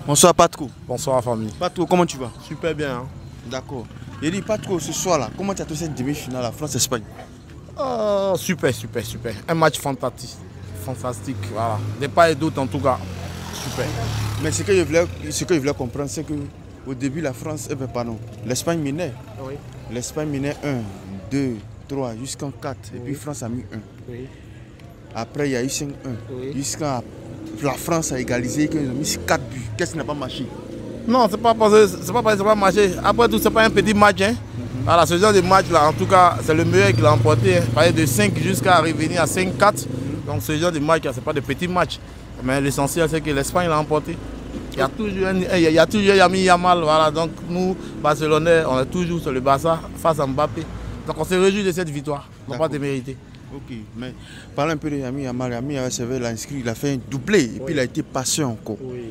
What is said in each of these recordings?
Bonsoir Patro. Bonsoir famille. Patro, comment tu vas? Super bien. Hein? D'accord. J'ai dit Patro, ce soir là, comment tu as trouvé cette demi-finale la France-Espagne? Oh, super. Un match fantastique. Voilà. Des pas et d'autres en tout cas. Super. Mais ce que je voulais comprendre, c'est que au début la France, l'Espagne menait. Oui. L'Espagne menait 1, 2, 3 jusqu'en 4. Et puis France a mis 1. Oui. Après il y a eu 5-1. Oui. Jusqu'à la France a égalisé, ils ont mis 4 buts. Qu'est-ce qui n'a pas marché? Non, c'est pas parce que ça n'a pas marché. Après tout, c'est pas un petit match. Hein. Voilà, ce genre de match là, en tout cas, c'est le meilleur qui l'a emporté. Hein. De 5 jusqu'à revenir à 5-4. Donc ce genre de match, c'est pas de petits matchs. Mais l'essentiel, c'est que l'Espagne l'a emporté. Il y a toujours Yami Yamal. Voilà. Donc nous, Barcelonais, on est toujours sur le Barça face à Mbappé. Donc on se réjouit de cette victoire. On n'a pas de mérité. Ok, mais parlons un peu de Yami Yamal. Yami Yamal, inscrit, il a fait un doublé et puis il a été passé encore. Oui.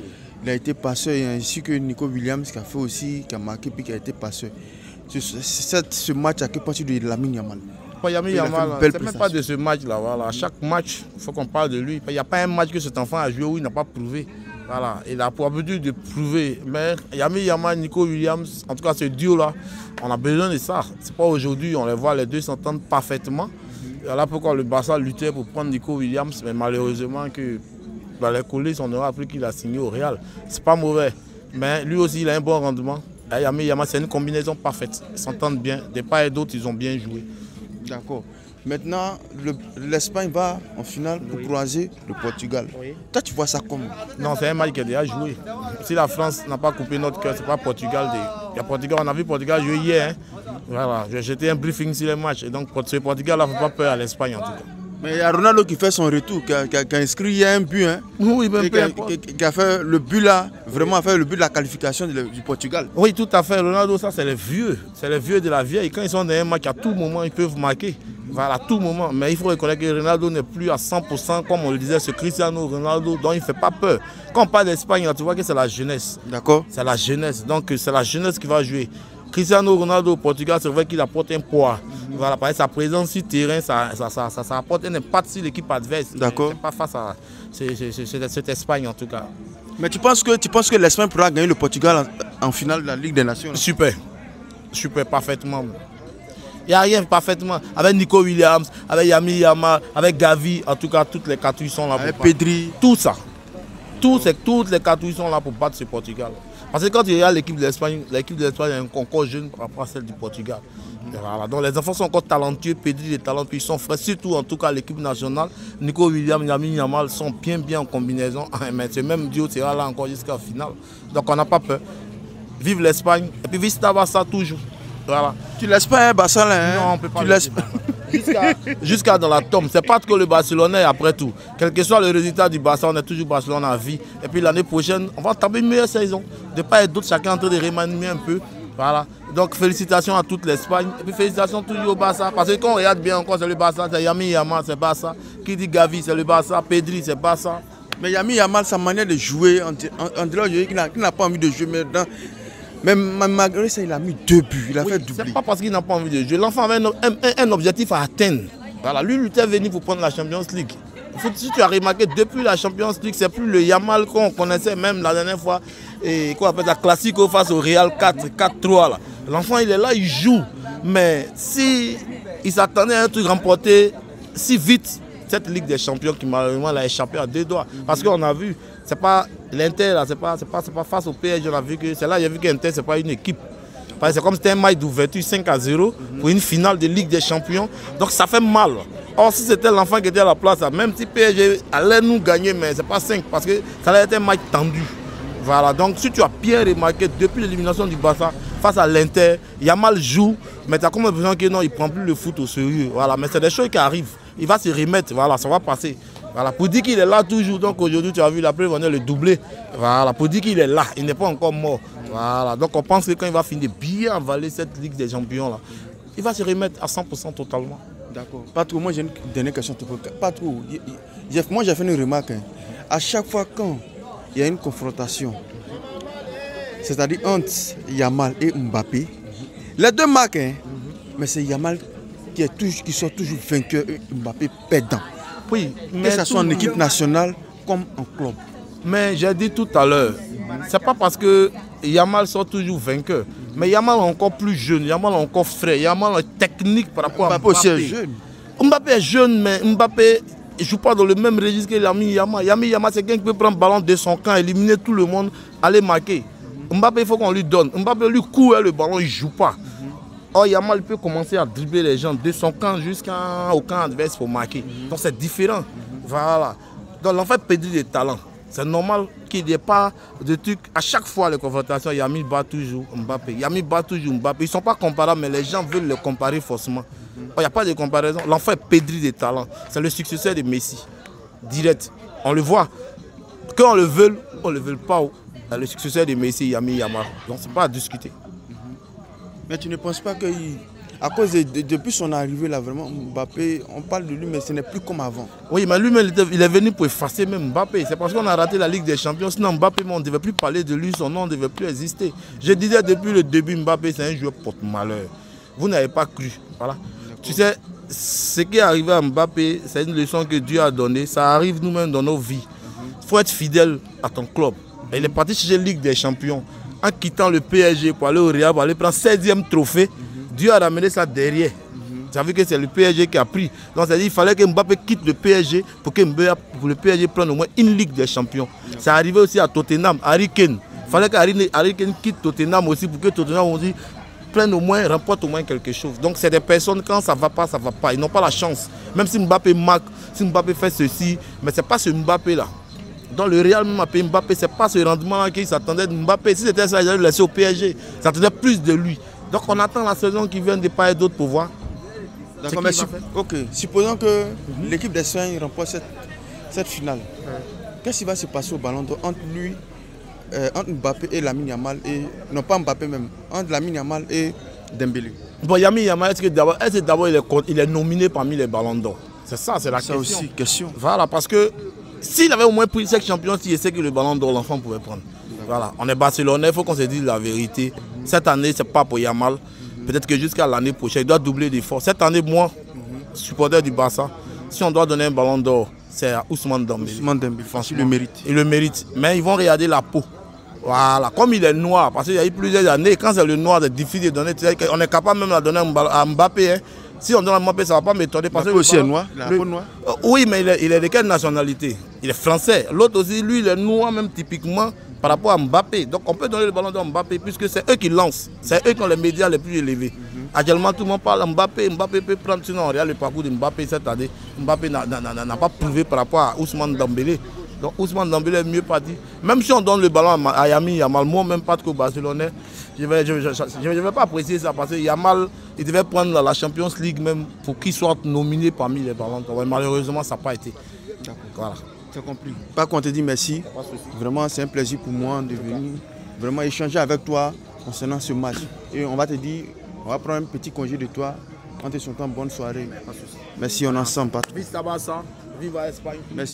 Il a été passeur, ainsi que Nico Williams qui a fait aussi, qui a marqué puis qui a été passeur. Ce match, à quel point tu de Lamine Yamal? Yami Yamal, c'est même pas de ce match-là. Voilà. Chaque match, il faut qu'on parle de lui. Il n'y a pas un match que cet enfant a joué où il n'a pas prouvé. Voilà. Il a pour habitude de prouver. Mais Yami Yamal, Nico Williams, en tout cas ce duo-là, on a besoin de ça. C'est pas aujourd'hui, on les voit, les deux s'entendent parfaitement. Voilà pourquoi le Barça luttait pour prendre Nico Williams, mais malheureusement que dans les coulisses, on aura appris qu'il a signé au Real. C'est pas mauvais, mais lui aussi il a un bon rendement. Yami Yamal, c'est une combinaison parfaite. Ils s'entendent bien. Des part et d'autres, ils ont bien joué. D'accord. Maintenant, l'Espagne va en finale pour croiser le Portugal. Oui. Toi, tu vois ça comment? Non, c'est un match qui est déjà joué. Si la France n'a pas coupé notre cœur, c'est pas Portugal. Il y a Portugal. On a vu Portugal jouer hier. Hein. Voilà. J'ai jeté un briefing sur les matchs. Et donc, ce Portugal-là, il ne faut pas peur à l'Espagne en tout cas. Mais il y a Ronaldo qui fait son retour, qui a inscrit hier un but. Hein, oui, même qui a fait le but là, vraiment a fait le but de la qualification du Portugal. Oui, tout à fait. Ronaldo, ça c'est les vieux. C'est les vieux de la vieille. Quand ils sont dans un match, à tout moment, ils peuvent marquer. Voilà, à tout moment. Mais il faut reconnaître que Ronaldo n'est plus à 100%, comme on le disait, ce Cristiano Ronaldo, dont il ne fait pas peur. Quand on parle d'Espagne, tu vois que c'est la jeunesse. D'accord. C'est la jeunesse. Donc c'est la jeunesse qui va jouer. Cristiano Ronaldo au Portugal, c'est vrai qu'il apporte un poids. Voilà, par sa présence sur le terrain, ça apporte un impact sur l'équipe adverse. D'accord. Pas face à cette Espagne en tout cas. Mais tu penses que l'Espagne pourra gagner le Portugal en finale de la Ligue des Nations? Super, parfaitement. Il n'y a rien parfaitement. Avec Nico Williams, avec Yami Yamal, avec Gavi, en tout cas, toutes les cartouches sont là. Avec Pedri. Tout ça. Toutes les cartouches sont là pour battre ce Portugal. Parce que quand il y a l'équipe de l'Espagne est encore jeune par rapport à celle du Portugal. Voilà. Donc les enfants sont encore talentueux, Pedri les talents, puis ils sont frais. Surtout en tout cas l'équipe nationale. Nico Williams, Yami Yamal sont bien en combinaison. Mais ce même duo sera là encore jusqu'à la finale. Donc on n'a pas peur. Vive l'Espagne et puis vive Barça toujours. Voilà. Tu laisses pas un Barça là, hein? Non, on peut pas. Tu laisses jusqu'à dans la tombe. C'est pas que le Barcelonais après tout. Quel que soit le résultat du Barça, on est toujours Barcelone à vie. Et puis l'année prochaine, on va taper une meilleure saison. De part et d'autre, chacun en train de remanier un peu. Voilà. Donc félicitations à toute l'Espagne. Et puis félicitations toujours au Barça. Parce que quand on regarde bien encore, c'est le Barça. C'est Yami Yamal, c'est Barça. Qui dit Gavi, c'est le Barça. Pedri, c'est Barça. Mais Yami Yamal, sa manière de jouer, on dirait qu'il n'a pas envie de jouer. Mais malgré ça, il a mis 2 buts, il a fait doubler. C'est pas parce qu'il n'a pas envie de jouer. L'enfant avait un objectif à atteindre. Voilà, lui, il était venu pour prendre la Champions League. Si tu as remarqué, depuis la Champions League, c'est plus le Yamal qu'on connaissait même la dernière fois. Et qu'on appelle ça Classico face au Real 4-3. L'enfant, il est là, il joue. Mais si il s'attendait à un truc remporté si vite, cette Ligue des Champions qui malheureusement l'a échappé à 2 doigts. Parce qu'on a vu, c'est pas l'Inter, c'est pas face au PSG, on a vu que c'est là, il a vu que l'Inter, c'est pas une équipe. C'est comme si c'était un match d'ouverture 5-0 pour une finale de Ligue des Champions. Donc ça fait mal. Or, si c'était l'enfant qui était à la place, même si PSG allait nous gagner, mais c'est pas 5 parce que ça allait être un match tendu. Voilà, donc si tu as bien remarqué, depuis l'élimination du Barça face à l'Inter, Yamal joue, mais tu as comme l'impression que non, il ne prend plus le foot au sérieux. Voilà, mais c'est des choses qui arrivent. Il va se remettre, voilà, ça va passer. Voilà, pour dire qu'il est là toujours, donc aujourd'hui tu as vu la preuve, on est le doublé. Voilà, pour dire qu'il est là, il n'est pas encore mort. Voilà, donc on pense que quand il va finir bien avaler cette Ligue des Champions là, il va se remettre à 100% totalement. D'accord. Patro, moi j'ai une dernière question. Patro, moi j'ai fait une remarque. Hein. À chaque fois quand il y a une confrontation, c'est-à-dire entre Yamal et Mbappé, les deux marquent, hein, mais c'est Yamal qui sort toujours vainqueur et Mbappé perdant. Oui, mais que ce soit en équipe nationale comme en club. Mais j'ai dit tout à l'heure, c'est pas parce que Yamal sort toujours vainqueur. Mais Yamal est encore plus jeune, Yamal est encore frais, Yamal est technique par rapport à Mbappé. Aussi est jeune. Mbappé est jeune, mais Mbappé ne joue pas dans le même registre que Lamine Yamal. Lamine Yamal, c'est quelqu'un qui peut prendre le ballon de son camp, éliminer tout le monde, aller marquer. Mbappé, il faut qu'on lui donne. Mbappé lui court le ballon, il ne joue pas. Or, Yamal peut commencer à dribbler les gens de son camp jusqu'au camp adverse pour marquer. Donc c'est différent. Voilà. Donc l'enfant Pedri des talents. C'est normal qu'il n'y ait pas de trucs. À chaque fois, les confrontations, Yamal bat toujours Mbappé. Yamal bat toujours Mbappé. Ils ne sont pas comparables, mais les gens veulent les comparer forcément. Il n'y a pas de comparaison. L'enfant Pedri des talents. C'est le successeur de Messi. Direct. On le voit. Quand on le veut, on ne le veut pas. Le successeur de Messi, Yamal. Donc ce n'est pas à discuter. Mais tu ne penses pas que, à cause depuis son arrivée là, vraiment, Mbappé, on parle de lui, mais ce n'est plus comme avant. Oui, mais lui-même, il est venu pour effacer même Mbappé. C'est parce qu'on a raté la Ligue des Champions. Sinon, Mbappé, on ne devait plus parler de lui, son nom ne devait plus exister. Je disais depuis le début, Mbappé, c'est un joueur porte-malheur. Vous n'avez pas cru. Voilà. Tu sais, ce qui est arrivé à Mbappé, c'est une leçon que Dieu a donnée. Ça arrive nous-mêmes dans nos vies. Il faut être fidèle à ton club. Et il est parti chercher la Ligue des Champions. En quittant le PSG pour aller au Real, pour aller prendre 16e trophée, Dieu a ramené ça derrière. Ça veut dire que c'est le PSG qui a pris. Donc ça veut dire qu'il fallait que Mbappé quitte le PSG pour que le PSG prenne au moins une Ligue des Champions. Ça arrivé aussi à Tottenham, Harry Kane. Il fallait qu'Harry Kane quitte Tottenham aussi pour que Tottenham aussi prenne au moins, remporte au moins quelque chose. Donc c'est des personnes, quand ça ne va pas, ça ne va pas. Ils n'ont pas la chance. Même si Mbappé marque, si Mbappé fait ceci, mais ce n'est pas ce Mbappé-là. Dans le Real, même appelé Mbappé, ce n'est pas ce rendement qu'il s'attendait de Mbappé. Si c'était ça, il allait le laisser au PSG. Ça attendait plus de lui. Donc on attend la saison qui vient de part et d'autre pour voir. D'accord, mais supposons que l'équipe d'Espagne remporte cette finale. Qu'est-ce qui va se passer au Ballon d'Or entre lui, entre Mbappé et Lamine Yamal, et non pas Mbappé même, entre Lamine Yamal et Dembélé? Bon, Lamine Yamal, est-ce que d'abord il est nominé parmi les Ballons d'Or? C'est ça, c'est la question. Ça aussi, question. Voilà, parce que s'il avait au moins pris cette champion, il sait que le Ballon d'Or, l'enfant pouvait prendre. Voilà, on est Barcelonais, il faut qu'on se dise la vérité. Cette année, ce n'est pas pour Yamal. Peut-être que jusqu'à l'année prochaine, il doit doubler d'efforts. Cette année, moi, supporter du Barça, si on doit donner un Ballon d'Or, c'est à Ousmane Dembélé. Ousmane Dembélé, franchement, il le mérite. Il le mérite. Mais ils vont regarder la peau. Voilà, comme il est noir, parce qu'il y a eu plusieurs années, quand c'est le noir, c'est difficile de donner. On est capable même de donner à Mbappé. Hein. Si on donne à Mbappé, ça ne va pas m'étonner. Parce que aussi est noir, la peau noire. Oui, mais il est de quelle nationalité? Il est français. L'autre aussi, lui, il est noir même typiquement par rapport à Mbappé. Donc on peut donner le ballon d'Or à Mbappé puisque c'est eux qui lancent. C'est eux qui ont les médias les plus élevés. Actuellement, tout le monde parle de Mbappé. Mbappé peut prendre, sinon on regarde le parcours de Mbappé cette année. Mbappé n'a pas prouvé par rapport à Ousmane Dembélé. Donc Ousmane Dembélé est mieux parti. Même si on donne le ballon à Yamal, moi même pas trop Barcelonais, je ne vais pas apprécier ça parce que Yamal, il devait prendre la Champions League même pour qu'il soit nominé parmi les ballons d'Or. Malheureusement, ça n'a pas été. Voilà. C'est compris. Pas qu'on te dit merci. Vraiment, c'est un plaisir pour moi de venir vraiment échanger avec toi concernant ce match. Et on va te dire, on va prendre un petit congé de toi. On te souhaite une bonne soirée. Merci, on est ensemble. Vive Tabassa, vive Espagne. Merci.